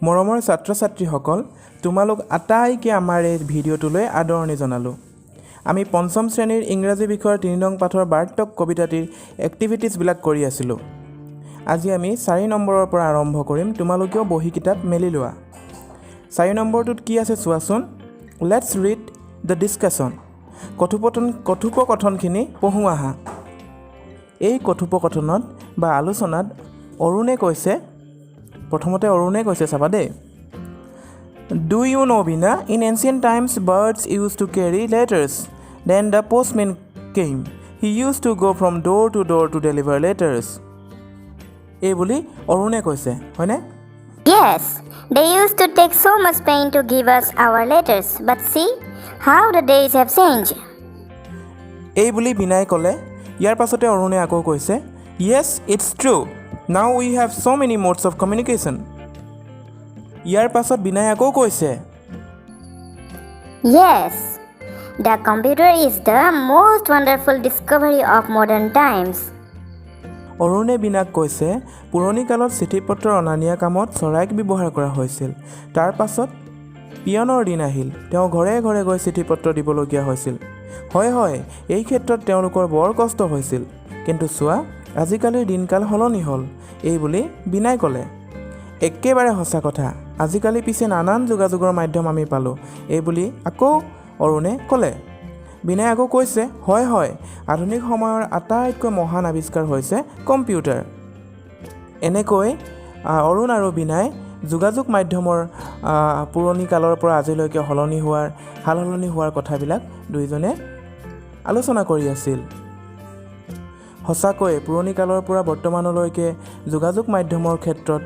মৰমৰ ছাত্ৰ-ছাত্ৰীসকল তোমালোক আটাইকে আমাৰ এই ভিডিঅ'টোলৈ আদৰণি জনালোঁ আমি পঞ্চম শ্ৰেণীৰ ইংৰাজী বিষয়ৰ ৩ নং পাঠৰ বাৰ্তক কবিতাটিৰ এক্টিভিটিজবিলাক কৰি আছিলোঁ আজি আমি ৪ নম্বৰৰ পৰা আৰম্ভ কৰিম তোমালোকেও বহি কিতাপ মেলি লোৱা ৪ নম্বৰটোত কি আছে চোৱাচোন লেটছ ৰিড দ্য ডিছকাশ্যন কথোপকথনখিনি পঢ়ো আহা এই কথোপকথনত বা আলোচনাত অৰুণে কৈছে প্ৰথমতে অৰুণে কৈছে চাবা দেই Do you know Bina in ancient times birds used to carry letters then the postman came he used to go from door to deliver letters এই বুলি অৰুণে কৈছে হয়নে Yes they used to take so much pain to give us our letters but see how the days have changed এই বুলি বিনাই ক'লে ইয়াৰ পাছতে অৰুণে আকৌ কৈছে Yes it's true now we have so many modes of communication ইয়াৰ পাছত বিনাই আকৌ কৈছে Yes the computer is the most wonderful discovery of modern times অৰুণে বিনাক কৈছে পুৰণি কালত চিঠিপত্ৰ অনা নিয়া কামত চৰাইক ব্যৱহাৰ কৰা হৈছিল তাৰ পাছত পিয়নৰ দিন আহিল তেওঁ ঘৰে ঘৰে গৈ চিঠিপত্ৰ দিবলগীয়া হৈছিল হয় হয় এই ক্ষেত্ৰত তেওঁলোকৰ বৰ কষ্ট হৈছিল কিন্তু চোৱা আজিকালিৰ দিনকাল সলনি হ'ল এই বুলি বিনাই ক'লে একেবাৰে সঁচা কথা আজিকালি পিছে নানান যোগাযোগৰ মাধ্যম আমি পালোঁ এই বুলি আকৌ অৰুণে ক'লে বিনাই আকৌ কৈছে হয় হয় আধুনিক সময়ৰ আটাইতকৈ মহান আৱিষ্কাৰ হৈছে কম্পিউটাৰ এনেকৈ অৰুণ আৰু বিনাই যোগাযোগ মাধ্যমৰ পুৰণি কালৰ পৰা আজিলৈকে সলনি হোৱাৰ কথাবিলাক দুইজনে আলোচনা কৰি আছিল সঁচাকৈ পুৰণি কালৰ পৰা বৰ্তমানলৈকে যোগাযোগ মাধ্যমৰ ক্ষেত্ৰত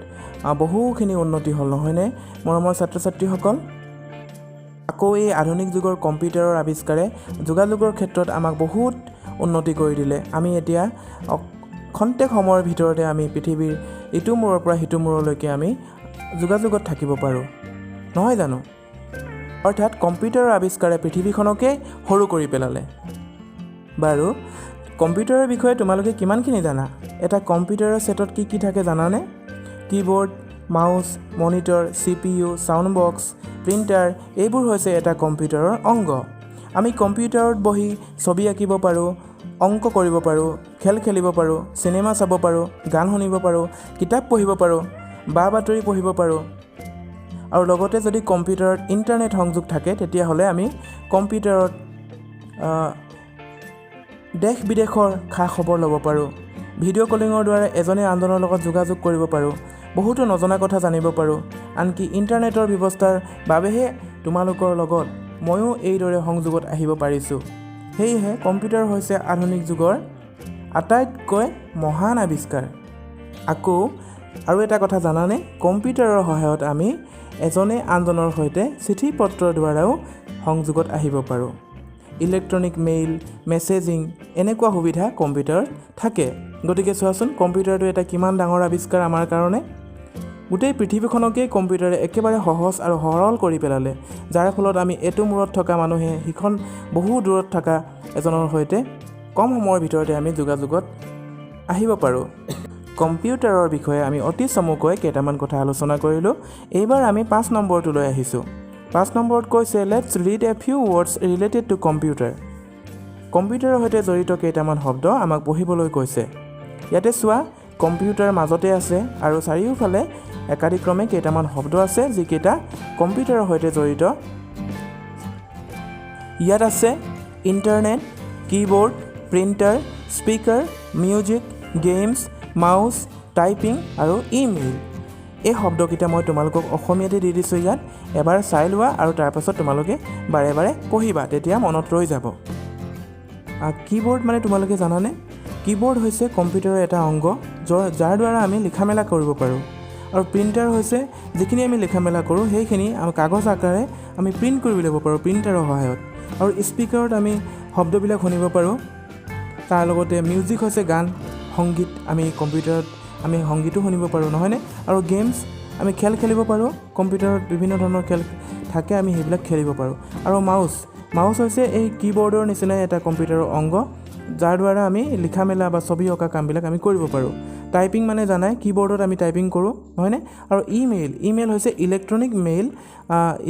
বহুখিনি উন্নতি হ'ল নহয়নে মৰমৰ ছাত্ৰ-ছাত্ৰীসকল আকৌ এই আধুনিক যুগৰ কম্পিউটাৰৰ আৱিষ্কাৰে যোগাযোগৰ ক্ষেত্ৰত আমাক বহুত উন্নতি কৰি দিলে আমি এতিয়া খন্তেক সময়ৰ ভিতৰতে আমি পৃথিৱীৰ ইটো মূৰৰ পৰা সিটো মূৰলৈকে আমি যোগাযোগত থাকিব পাৰোঁ নহয় জানো অৰ্থাৎ কম্পিউটাৰৰ আৱিষ্কাৰে পৃথিৱীখনকে সৰু কৰি পেলালে বাৰু কম্পিউটাৰৰ বিষয়ে তোমালোকে কিমানখিনি জানা এটা কম্পিউটাৰৰ ছেটত কি কি থাকে জানানে keyboard mouse monitor CPU sound box printer এইবোৰ হৈছে এটা কম্পিউটাৰৰ অংগ আমি কম্পিউটাৰত বহি ছবি আঁকিব পাৰোঁ অংক কৰিব পাৰোঁ খেল খেলিব পাৰোঁ চিনেমা চাব পাৰোঁ গান শুনিব পাৰোঁ কিতাপ পঢ়িব পাৰোঁ বা বাতৰি পঢ়িব পাৰোঁ আৰু লগতে যদি কম্পিউটাৰত ইণ্টাৰনেট সংযোগ থাকে তেতিয়াহ'লে আমি কম্পিউটাৰত দেশ বিদেশৰ খা খবৰ ল'ব পাৰোঁ ভিডিঅ' কলিঙৰ দ্বাৰা এজনে আনজনৰ লগত যোগাযোগ কৰিব পাৰোঁ বহুতো নজনা কথা জানিব পাৰোঁ আনকি ইণ্টাৰনেটৰ ব্যৱস্থাৰ বাবেহে তোমালোকৰ লগত ময়ো এইদৰে সংযোগত আহিব পাৰিছোঁ সেয়েহে কম্পিউটাৰ হৈছে আধুনিক যুগৰ আটাইতকৈ মহান আৱিষ্কাৰ আকৌ আৰু এটা কথা জানানে কম্পিউটাৰৰ সহায়ত আমি এজনে আনজনৰ সৈতে চিঠি পত্ৰৰ দ্বাৰাও সংযোগত আহিব পাৰোঁ ইলেক্ট্ৰনিক মেইল মেছেজিং এনেকুৱা সুবিধা কম্পিউটাৰত থাকে গতিকে চোৱাচোন কম্পিউটাৰটো এটা কিমান ডাঙৰ আৱিষ্কাৰ আমাৰ কাৰণে গোটেই পৃথিৱীখনকেই কম্পিউটাৰে একেবাৰে সহজ আৰু সৰল কৰি পেলালে যাৰ ফলত আমি এইটো মূৰত থকা মানুহে সিখন বহু দূৰত থকা এজনৰ সৈতে কম সময়ৰ ভিতৰতে আমি যোগাযোগত আহিব পাৰোঁ কম্পিউটাৰৰ বিষয়ে আমি অতি চমুকৈ কেইটামান কথা আলোচনা কৰিলোঁ এইবাৰ আমি ৫ নম্বৰটোলৈ আহিছোঁ ৫ নম্বৰত কৈছে let's read a few words related to computer কম্পিউটাৰৰ সৈতে জড়িত কেইটামান শব্দ আমাক পঢ়িবলৈ কৈছে ইয়াতে চোৱা কম্পিউটাৰ মাজতে আছে আৰু চাৰিওফালে একাধিক্ৰমে কেইটামান শব্দ আছে যিকেইটা কম্পিউটাৰৰ সৈতে জড়িত ইয়াত আছে internet keyboard printer speaker music games mouse typing আৰু ইমেইল এই শব্দকেইটা মই তোমালোকক অসমীয়াতে দি দিছোঁ ইয়াত এবাৰ চাই লোৱা আৰু তাৰপাছত তোমালোকে বাৰে বাৰে পঢ়িবা তেতিয়া মনত ৰৈ যাব কীবৰ্ড মানে তোমালোকে জানানে কীবৰ্ড হৈছে কম্পিউটাৰৰ এটা অংগ যাৰ দ্বাৰা আমি লিখা মেলা কৰিব পাৰোঁ আৰু প্ৰিণ্টাৰ হৈছে যিখিনি আমি লিখা মেলা কৰোঁ সেইখিনি কাগজ আকাৰে আমি প্ৰিণ্ট কৰি ল'ব পাৰোঁ প্ৰিণ্টাৰৰ সহায়ত আৰু স্পীকাৰত আমি শব্দবিলাক শুনিব পাৰোঁ তাৰ লগতে মিউজিক হৈছে গান সংগীত আমি কম্পিউটাৰত আমি সংগীতো শুনিব পাৰোঁ নহয়নে আৰু গেমছ আমি খেল খেলিব পাৰোঁ কম্পিউটাৰত বিভিন্ন ধৰণৰ খেল থাকে আমি সেইবিলাক খেলিব পাৰোঁ আৰু মাউচ হৈছে এই কীবৰ্ডৰ নিচিনাই এটা কম্পিউটাৰৰ অংগ যাৰ দ্বাৰা আমি লিখা মেলা বা ছবি অঁকা কামবিলাক আমি কৰিব পাৰোঁ। টাইপিং মানে জানাই কীবৰ্ডত আমি টাইপিং কৰোঁ নহয়নে? আৰু ইমেইল হৈছে ইলেক্ট্ৰনিক মেইল।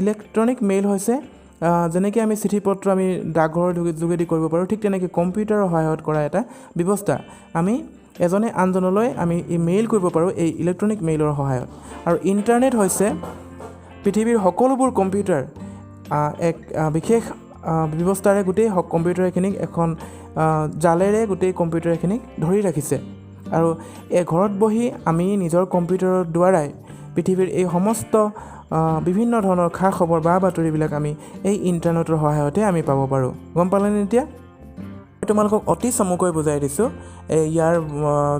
ইলেক্ট্ৰনিক মেইল হৈছে যেনেকৈ আমি চিঠি পত্ৰ আমি ডাকঘৰৰ যোগেদি কৰিব পাৰোঁ, ঠিক তেনেকৈ কম্পিউটাৰৰ সহায়ত কৰা এটা ব্যৱস্থা। আমি এজনে আনজনলৈ আমি মেইল কৰিব পাৰোঁ এই ইলেক্ট্ৰনিক মেইলৰ সহায়ত। আৰু ইণ্টাৰনেট হৈছে পৃথিৱীৰ সকলোবোৰ কম্পিউটাৰ এক বিশেষ ব্যৱস্থাৰে গোটেই কম্পিউটাৰখিনিক এখন জালেৰে গোটেই কম্পিউটাৰখিনিক ধৰি ৰাখিছে। আৰু ঘৰত বহি আমি নিজৰ কম্পিউটাৰৰ দ্বাৰাই পৃথিৱীৰ এই সমস্ত বিভিন্ন ধৰণৰ খা খবৰ বা বাতৰিবিলাক আমি এই ইণ্টাৰনেটৰ সহায়তে আমি পাব পাৰোঁ। গম পালেনে? এতিয়া তোমালোকক অতি চমুকৈ বুজাই দিছোঁ। ইয়াৰ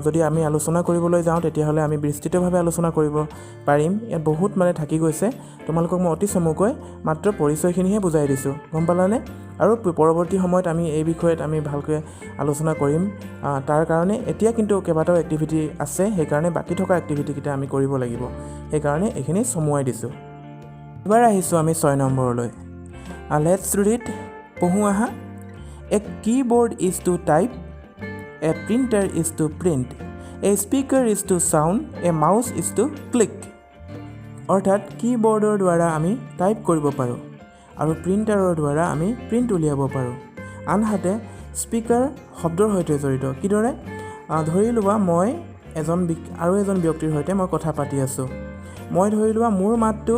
যদি আমি আলোচনা কৰিবলৈ যাওঁ তেতিয়াহ'লে আমি বিস্তৃতভাৱে আলোচনা কৰিব পাৰিম। ইয়াত বহুত মানে থাকি গৈছে। তোমালোকক মই অতি চমুকৈ মাত্ৰ পৰিচয়খিনিহে বুজাই দিছোঁ। গম পালানে? আৰু পৰৱৰ্তী সময়ত আমি এই বিষয়ত আমি ভালকৈ আলোচনা কৰিম। তাৰ কাৰণে এতিয়া কিন্তু কেইবাটাও এক্টিভিটি আছে, সেইকাৰণে বাকী থকা এক্টিভিটিকেইটা আমি কৰিব লাগিব। সেইকাৰণে এইখিনি চমুৱাই দিছোঁ। এবাৰ আহিছোঁ আমি 6 নম্বৰলৈ। Let's read. পঢ়োঁ আহা। A keyboard is to type, a printer is to print, a speaker is to sound, a mouse is to click. অৰ্থাৎ কীবৰ্ডৰ দ্বাৰা আমি টাইপ কৰিব পাৰোঁ আৰু প্ৰিণ্টাৰৰ দ্বাৰা আমি প্ৰিণ্ট উলিয়াব পাৰোঁ। আনহাতে স্পীকাৰ শব্দৰ সৈতে জড়িত। কিদৰে? ধৰি লোৱা মই আৰু এজন ব্যক্তিৰ সৈতে মই কথা পাতি আছোঁ। মই ধৰি লোৱা মোৰ মাতটো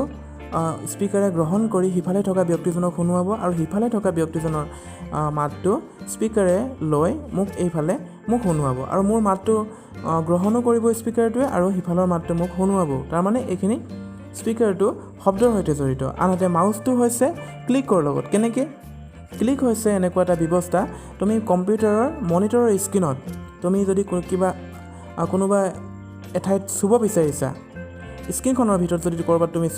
স্পীকাৰে গ্ৰহণ কৰি সিফালে থকা ব্যক্তিজনক শুনোৱাব আৰু সিফালে থকা ব্যক্তিজনৰ মাতটো স্পীকাৰে লৈ এইফালে মোক শুনোৱাব আৰু মোৰ মাতটো গ্ৰহণো কৰিব স্পীকাৰটোৱে আৰু সিফালৰ মাতটো মোক শুনোৱাব। তাৰমানে এইখিনি স্পীকাৰটো শব্দৰ সৈতে জড়িত। আনহাতে মাউচটো হৈছে ক্লিকৰ লগত। কেনেকৈ? ক্লিক হৈছে এনেকুৱা এটা ব্যৱস্থা, তুমি কম্পিউটাৰৰ মনিটৰৰ স্ক্ৰীণত তুমি যদি কোনোবা এঠাইত চুব বিচাৰিছা, স্ক্ৰীণখনৰ ভিতৰত যদি ক'ৰবাত তুমি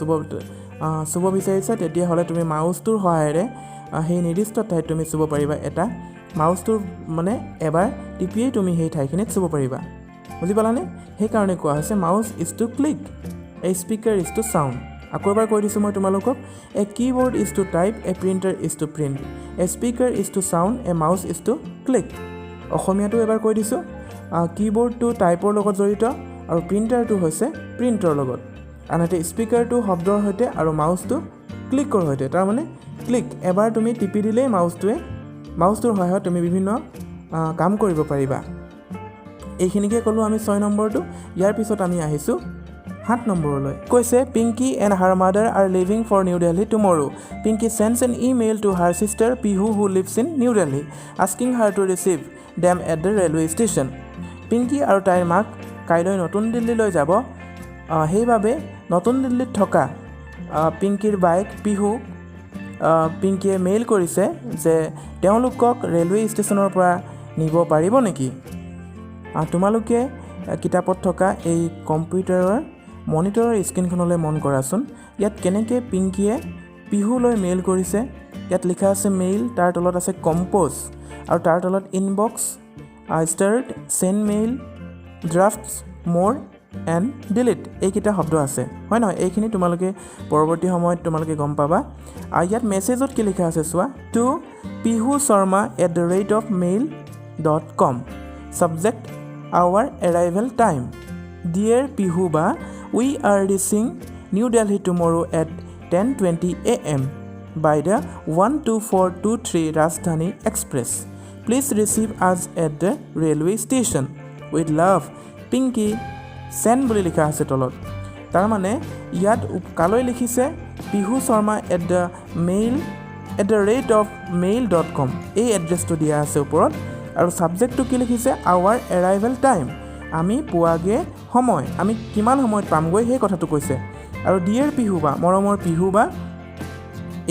চুব বিচাৰিছা, তেতিয়াহ'লে তুমি মাউচটোৰ সহায়েৰে সেই নিৰ্দিষ্ট ঠাইত তুমি চুব পাৰিবা। এটা মাউচটোৰ মানে এবাৰ টিপিয়েই তুমি সেই ঠাইখিনিত চুব পাৰিবা। বুজি পালানে? সেইকাৰণে কোৱা হৈছে mouse is to click, a speaker is to sound. আকৌ এবাৰ কৈ দিছোঁ মই তোমালোকক। A keyboard is to type, a printer is to print, a speaker is to sound, a mouse is to click. অসমীয়াটো এবাৰ কৈ দিছোঁ। কীবৰ্ডটো টাইপৰ লগত জড়িত আৰু প্ৰিণ্টাৰটো হৈছে প্ৰিণ্টৰ লগত। আনহাতে স্পীকাৰটো শব্দৰ সৈতে আৰু মাউচটো ক্লিকৰ সৈতে। তাৰমানে ক্লিক এবাৰ তুমি টিপি দিলেই মাউচটোৰ সহায়ত তুমি বিভিন্ন কাম কৰিব পাৰিবা। এইখিনিকে ক'লোঁ আমি 6 নম্বৰটো। ইয়াৰ পিছত আমি আহিছোঁ 7 নম্বৰলৈ। কৈছে Pinky and her mother are leaving for New Delhi tomorrow. Pinky sends an email to her sister Pihu who lives in New Delhi asking her to receive them at the railway station. Pinky আৰু তাইৰ মাক কাইলৈ নতুন দিল্লীলৈ যাব। সেইবাবে নতুন দিল্লীত থকা পিংকিৰ বাইক পিহুক পিংকিয়ে মেইল কৰিছে যে তেওঁলোকক ৰেলৱে ষ্টেচনৰ পৰা নিব পাৰিব নেকি? তোমালোকে কিতাপত থকা এই কম্পিউটাৰৰ মনিটৰৰ স্ক্ৰীণখনলৈ মন কৰাচোন। ইয়াত কেনেকৈ পিংকিয়ে পিহুলৈ মেইল কৰিছে। ইয়াত লিখা আছে মেইল, তাৰ তলত আছে কম্প'জ আৰু তাৰ তলত inbox, starred, send mail, drafts, more and delete এইকেইটা শব্দ আছে, হয় নহয়? এইখিনি তোমালোকে পৰৱৰ্তী সময়ত তোমালোকে গম পাবা। ইয়াত মেছেজত কি লিখা আছে চোৱা। To Pihu Sharma @mail.com subject our arrival time. Dear Pihu বা we are reaching New Delhi tomorrow at 10:20 AM by the 12423 Rajdhani express. Please receive us at the railway station with love Pinky send বুলি লিখা আছে তলত। তাৰমানে ইয়াত কালৈ লিখিছে পিহু শৰ্মা @mail.com এই এড্ৰেছটো দিয়া আছে ওপৰত। আৰু ছাবজেক্টটো কি লিখিছে? আৱাৰ এৰাইভেল টাইম, আমি পোৱাগে সময়, আমি কিমান সময়ত পামগৈ সেই কথাটো কৈছে। আৰু ডিয়াৰ পিহু বা মৰমৰ পিহু বা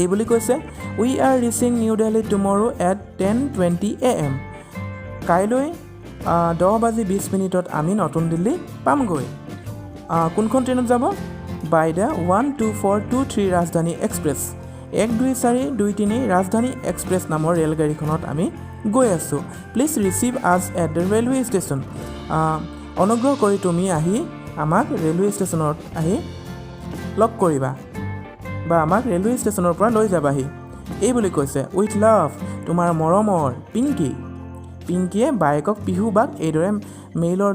এই বুলি কৈছে উই are reaching New Delhi tomorrow at 10:20 AM কাইলৈ 10:20 আমি নতুন দিল্লী পামগৈ। কোনখন ট্ৰেইনত যাব? বাই the 12423 Rajdhani express. 12423 Rajdhani express নামৰ ৰেলগাড়ীখনত আমি গৈ আছোঁ। Please receive us at the railway station. অনুগ্ৰহ কৰি তুমি আহি আমাক ৰেলৱে ষ্টেচনত আহি লগ কৰিবা বা আমাক ৰেলৱে ষ্টেচনৰ পৰা লৈ যাবাহি এই বুলি কৈছে। উইথ লাভ তোমাৰ মৰমৰ পিংকি পিংকিয়ে বায়েকক পিহু বাক এইদৰে মেইলৰ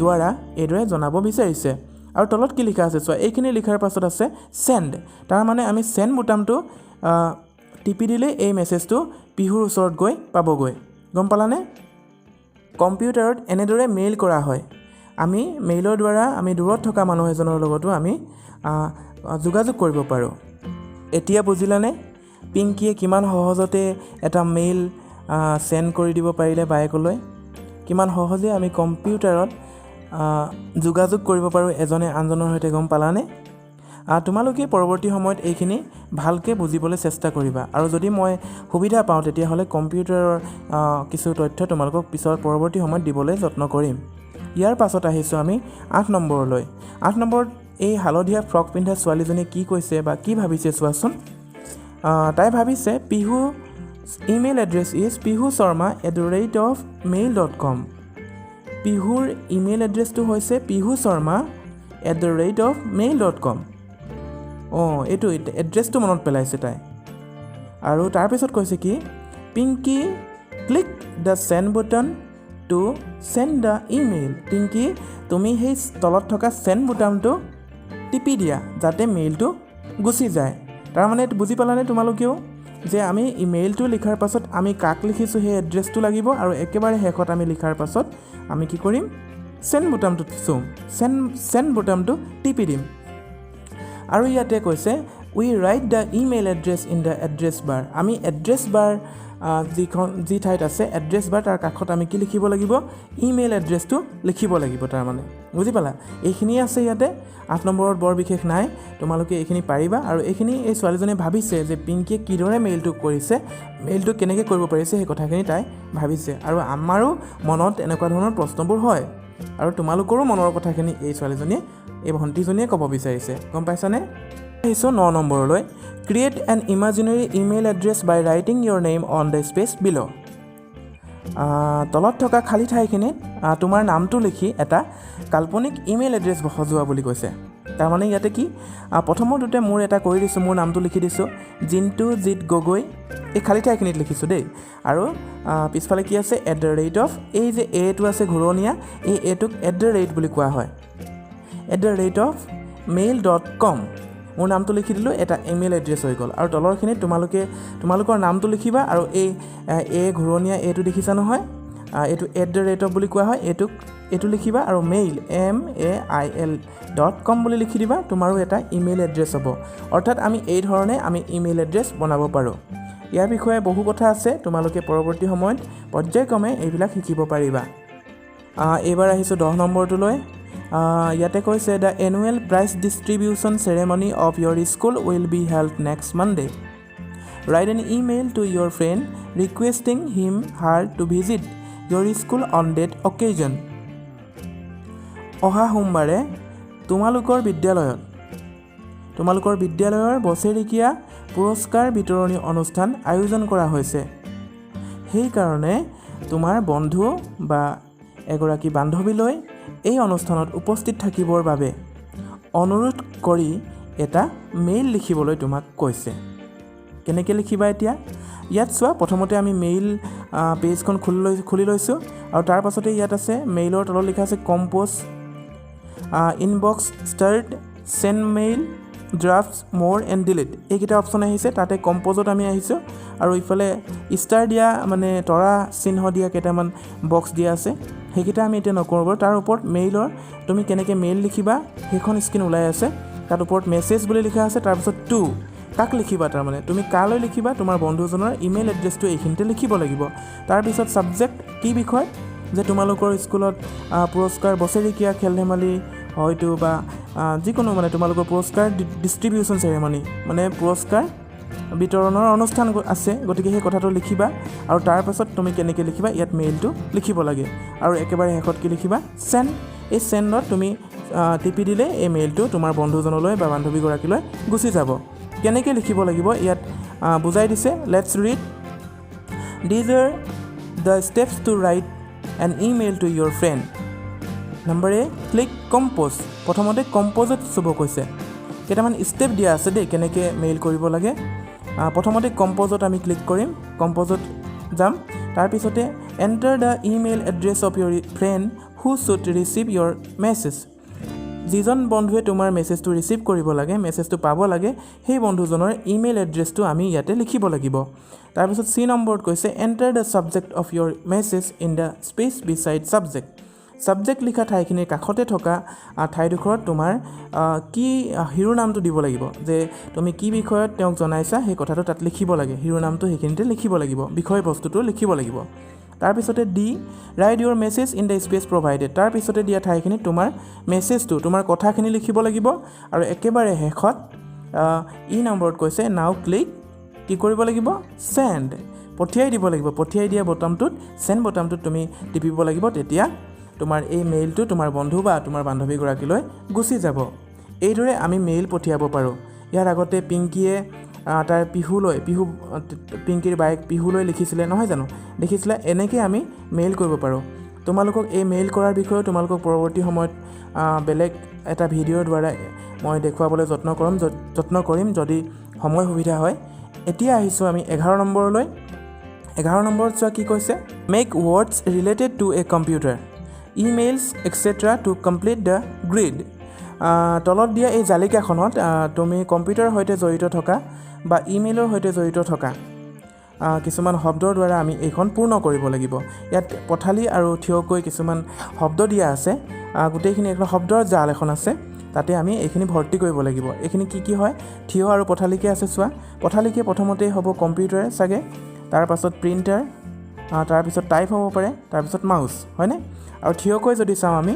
দ্বাৰা এইদৰে জনাব বিচাৰিছে আৰু তলত কি লিখা আছে চোৱা এইখিনি লিখাৰ পাছত আছে সেন্ড তাৰ মানে আমি সেন্ড বুটামটো টিপি দিলে এই মেছেজটো পিহুৰ ওচৰত গৈ পাবগৈ গম পালানে কম্পিউটাৰত এনেদৰে মেইল কৰা হয় আমি মেইলৰ দ্বাৰা আমি দূৰত থকা মানুহ এজনৰ লগতো আমি যোগাযোগ কৰিব পাৰোঁ এতিয়া বুজিলানে পিংকিয়ে কিমান সহজতে এটা মেইল সেন্ড কৰি দিব পাৰিলে বায়েকলৈ কিমান সহজে আমি কম্পিউটাৰত যোগাযোগ কৰিব পাৰোঁ এজনে আনজনৰ সৈতে গম পালানে তোমালোকে পৰৱৰ্তী সময়ত এইখিনি ভালকৈ বুজিবলৈ চেষ্টা কৰিবা আৰু যদি মই সুবিধা পাওঁ তেতিয়াহ'লে কম্পিউটাৰৰ কিছু তথ্য তোমালোকক পিছত পৰৱৰ্তী সময়ত দিবলৈ যত্ন কৰিম ইয়াৰ পাছত আহিছোঁ আমি 8 নম্বৰলৈ 8 নম্বৰত এই হালধীয়া ফ্ৰক পিন্ধা ছোৱালীজনীয়ে কি কৈছে বা কি ভাবিছে চোৱাচোন তাই ভাবিছে Pihu email address is pihusharma@mail.com পিহুৰ ইমেইল এড্ৰেছটো হৈছে pihusharma@mail.com এইটো এড্ৰেছটো মনত পেলাইছে তাই আৰু তাৰপিছত কৈছে কি Pinky click the send button to send the email Pinky তুমি সেই তলত থকা চেণ্ড বুটামটো টিপি দিয়া যাতে মেইলটো গুচি যায় তাৰমানে বুজি পালানে তোমালোকেও যে আমি ইমেইলটো লিখাৰ পাছত আমি কাক লিখিছোঁ সেই এড্ৰেছটো লাগিব আৰু একেবাৰে শেষত আমি লিখাৰ পাছত আমি কি কৰিম চেণ্ড বুটামটো চুম চেণ্ড বুটামটো টিপি দিম আৰু ইয়াতে কৈছে we write the email address in the address bar আমি এড্ৰেছ বাৰ যি ঠাইত আছে এড্ৰেছ বাৰ তাৰ কাষত আমি কি লিখিব লাগিব ইমেইল এড্ৰেছটো লিখিব লাগিব তাৰমানে বুজি পালা এইখিনিয়ে আছে ইয়াতে 8 নম্বৰত বৰ বিশেষ নাই তোমালোকে এইখিনি পাৰিবা আৰু এইখিনি এই ছোৱালীজনীয়ে ভাবিছে যে পিংকিয়ে কিদৰে মেইলটো কৰিছে মেইলটো কেনেকৈ কৰিব পাৰিছে সেই কথাখিনি তাই ভাবিছে আৰু আমাৰো মনত এনেকুৱা ধৰণৰ প্ৰশ্নবোৰ হয় আৰু তোমালোকৰো মনৰ কথাখিনি এই ছোৱালীজনীয়ে এই ভণ্টিজনীয়ে ক'ব বিচাৰিছে গম পাইছানে আহিছোঁ 9 নম্বৰলৈ create an imaginary email address by writing your name on the space below' তলত থকা খালী ঠাইখিনিত তোমাৰ নামটো লিখি এটা কাল্পনিক ইমেইল এড্ৰেছ সজোৱা বুলি কৈছে তাৰমানে ইয়াতে কি প্ৰথমতে মোৰ এটা কৰি দিছোঁ মোৰ নামটো লিখি দিছোঁ জিণ্টুজিত গগৈ এই খালী ঠাইখিনিত লিখিছোঁ দেই আৰু পিছফালে কি আছে @ এই যে এটো আছে ঘূৰণীয়া এই এটোক @ বুলি কোৱা হয় @mail.com মোৰ নামটো লিখি দিলোঁ এটা ইমেইল এড্ৰেছ হৈ গ'ল আৰু তলৰখিনিত তোমালোকৰ নামটো লিখিবা আৰু এই ঘূৰণীয়া এইটো দেখিছা নহয় এইটো @ বুলি কোৱা হয় এইটো লিখিবা আৰু মেইল mail.com বুলি লিখি দিবা তোমাৰো এটা ইমেইল এড্ৰেছ হ'ব অৰ্থাৎ আমি এই ধৰণে আমি ইমেইল এড্ৰেছ বনাব পাৰোঁ ইয়াৰ বিষয়ে বহু কথা আছে তোমালোকে পৰৱৰ্তী সময়ত পৰ্যায়ক্ৰমে এইবিলাক শিকিব পাৰিবা এইবাৰ আহিছোঁ 10 নম্বৰটোলৈ ইয়াতে কৈছে the annual prize distribution ceremony of your school will be held next Monday write an email to your friend requesting him her to visit your school on that occasion অহা সোমবাৰে তোমালোকৰ বিদ্যালয়ৰ বছৰেকীয়া পুৰস্কাৰ বিতৰণী অনুষ্ঠান আয়োজন কৰা হৈছে সেইকাৰণে তোমাৰ বন্ধু বা এগৰাকী বান্ধৱীলৈ এই অনুষ্ঠানত উপস্থিত থাকিবৰ বাবে অনুৰোধ কৰি এটা মেইল লিখিবলৈ তোমাক কৈছে কেনেকৈ লিখিবা এতিয়া ইয়াত চোৱা প্ৰথমতে আমি মেইল পেজখন খুলি লৈছোঁ আৰু তাৰ পাছতে ইয়াত আছে মেইলৰ তলত লিখা আছে compose inbox starred send mail drafts more and delete এইকেইটা অপশ্যন আহিছে তাতে কম্প'জত আমি আহিছোঁ আৰু ইফালে ষ্টাৰ দিয়া মানে তৰা চিহ্ন দিয়া কেইটামান বক্স দিয়া আছে সেইকেইটা আমি এতিয়া নকৰোঁ বাৰু তাৰ ওপৰত মেইলৰ তুমি কেনেকৈ মেইল লিখিবা সেইখন স্ক্ৰীন ওলাই আছে তাত ওপৰত মেছেজ বুলি লিখা আছে তাৰপিছত টু কাক লিখিবা তাৰমানে তুমি কালৈ লিখিবা তোমাৰ বন্ধুজনৰ ইমেইল এড্ৰেছটো এইখিনিতে লিখিব লাগিব তাৰপিছত ছাবজেক্ট কি বিষয় যে তোমালোকৰ স্কুলত পুৰস্কাৰ বছৰেকীয়া খেল ধেমালি হয়তো বা যিকোনো মানে তোমালোকৰ পুৰস্কাৰ ডিষ্ট্ৰিবিউশ্যন চেৰেমনি মানে পুৰস্কাৰ বিতৰণৰ অনুষ্ঠান আছে গতিকে সেই কথাটো লিখিবা আৰু তাৰপাছত তুমি কেনেকৈ লিখিবা ইয়াত মেইলটো লিখিব লাগে আৰু একেবাৰে শেষত কি লিখিবা চেণ্ড এই চেণ্ডত তুমি টিপি দিলে এই মেইলটো তোমাৰ বন্ধুজনলৈ বা বান্ধৱীগৰাকীলৈ গুচি যাব কেনেকৈ লিখিব লাগিব ইয়াত বুজাই দিছে let's read these are the steps to write an email to your friend number A click compose প্ৰথমতে কম্প'জত চুব কৈছে কেইটামান ষ্টেপ দিয়া আছে দেই কেনেকৈ মেইল কৰিব লাগে প্ৰথমতে কম্প'জত আমি ক্লিক কৰিম কম্প'জত যাম তাৰপিছতে enter the email address of your friend who should receive your message. যিজন বন্ধুৱে তোমাৰ মেছেজটো ৰিচিভ কৰিব লাগে, মেছেজটো পাব লাগে, সেই বন্ধুজনৰ ইমেইল এড্ৰেছটো আমি ইয়াতে লিখিব লাগিব। তাৰপিছত চি নম্বৰত কৈছে enter the subject of your message in the space beside subject. Subject লিখা ঠাইখিনিৰ কাষতে থকা ঠাইডোখৰত তোমাৰ কি শিৰোনামটো দিব লাগিব, যে তুমি কি বিষয়ত তেওঁক জনাইছা সেই কথাটো তাত লিখিব লাগে, শিৰোনামটো সেইখিনিতে লিখিব লাগিব, বিষয়বস্তুটো লিখিব লাগিব। তাৰপিছতে D right Euro message in the space provided. তাৰপিছতে দিয়া ঠাইখিনিত তোমাৰ মেছেজটো, তোমাৰ কথাখিনি লিখিব লাগিব। আৰু একেবাৰে শেষত ই নম্বৰত কৈছে নাও ক্লিক কি কৰিব লাগিব, চেণ্ড, পঠিয়াই দিব লাগিব। পঠিয়াই দিয়া বটামটোত, চেণ্ড বটামটোত তুমি টিপিব লাগিব, তেতিয়া তোমাৰ এই মেইলটো তোমাৰ বন্ধু বা তোমাৰ বান্ধৱীগৰাকীলৈ গুচি যাব। এইদৰে আমি মেইল পঠিয়াব পাৰোঁ। ইয়াৰ আগতে পিংকীয়ে তাৰ পিংকীৰ বাইক পিহুলৈ লিখিছিলে নহয় জানো, দেখিছিলে? এনেকৈ আমি মেইল কৰিব পাৰোঁ। তোমালোকক এই মেইল কৰাৰ বিষয়েও তোমালোকক পৰৱৰ্তী সময়ত বেলেগ এটা ভিডিঅ'ৰ দ্বাৰা মই দেখুৱাবলৈ যত্ন কৰিম যদি সময় সুবিধা হয়। এতিয়া আহিছোঁ আমি 11 নম্বৰলৈ। 11 নম্বৰত চোৱা কি কৈছে, make words related to a computer, emails etcetera to complete the grid. তলত দিয়া এই জালিকাখনত তুমি কম্পিউটাৰৰ সৈতে জড়িত থকা বা ইমেইলৰ সৈতে জড়িত থকা কিছুমান শব্দৰ দ্বাৰা আমি এইখন পূৰ্ণ কৰিব লাগিব। ইয়াত পথালি আৰু থিয়কৈ কিছুমান শব্দ দিয়া আছে, গোটেইখিনি এখন শব্দৰ জাল এখন আছে, তাতে আমি এইখিনি ভৰ্তি কৰিব লাগিব। এইখিনি কি কি হয়, থিয় আৰু পথালিকে আছে চোৱা। পথালিকে প্ৰথমতেই হ'ব কম্পিউটাৰ চাগে, তাৰপাছত প্ৰিণ্টাৰ, তাৰপিছত টাইপ হ'ব পাৰে, তাৰপিছত মাউচ, হয়নে? আৰু থিয়কৈ যদি চাওঁ আমি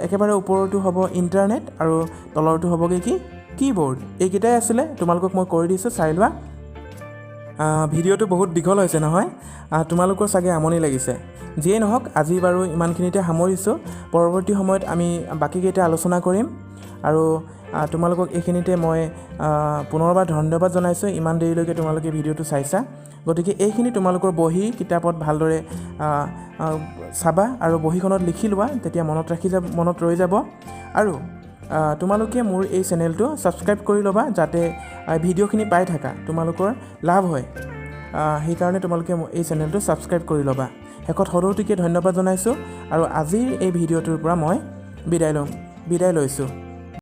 একেবাৰে ওপৰতো হ'ব ইণ্টাৰনেট আৰু তলৰটো হ'বগৈ কি, কীবৰ্ড। এইকেইটাই আছিলে, তোমালোকক মই কৰি দিছোঁ, চাই লোৱা। ভিডিঅ'টো বহুত দীঘল হৈছে নহয়, তোমালোকৰ চাগে আমনি লাগিছে। যিয়েই নহওক, আজি বাৰু ইমানখিনিতে সামৰিছোঁ। পৰৱৰ্তী সময়ত আমি বাকীকেইটা আলোচনা কৰিম। আৰু তোমালোকক এইখিনিতে মই পুনৰবাৰ ধন্যবাদ জনাইছোঁ, ইমান দেৰিলৈকে তোমালোকে ভিডিঅ'টো চাইছা। গতিকে এইখিনি তোমালোকৰ বহি কিতাপত ভালদৰে চাবা আৰু বহীখনত লিখি লোৱা, তেতিয়া মনত ৰৈ যাব। আৰু তোমালোকে মোৰ এই চেনেলটো ছাবস্ক্ৰাইব কৰি ল'বা, যাতে ভিডিঅ'খিনি পাই থাকা তোমালোকৰ লাভ হয়। সেইকাৰণে তোমালোকে এই চেনেলটো ছাবস্ক্ৰাইব কৰি ল'বা। শেষত সদৌতিকে ধন্যবাদ জনাইছোঁ আৰু আজিৰ এই ভিডিঅ'টোৰ পৰা মই বিদায় লৈছোঁ।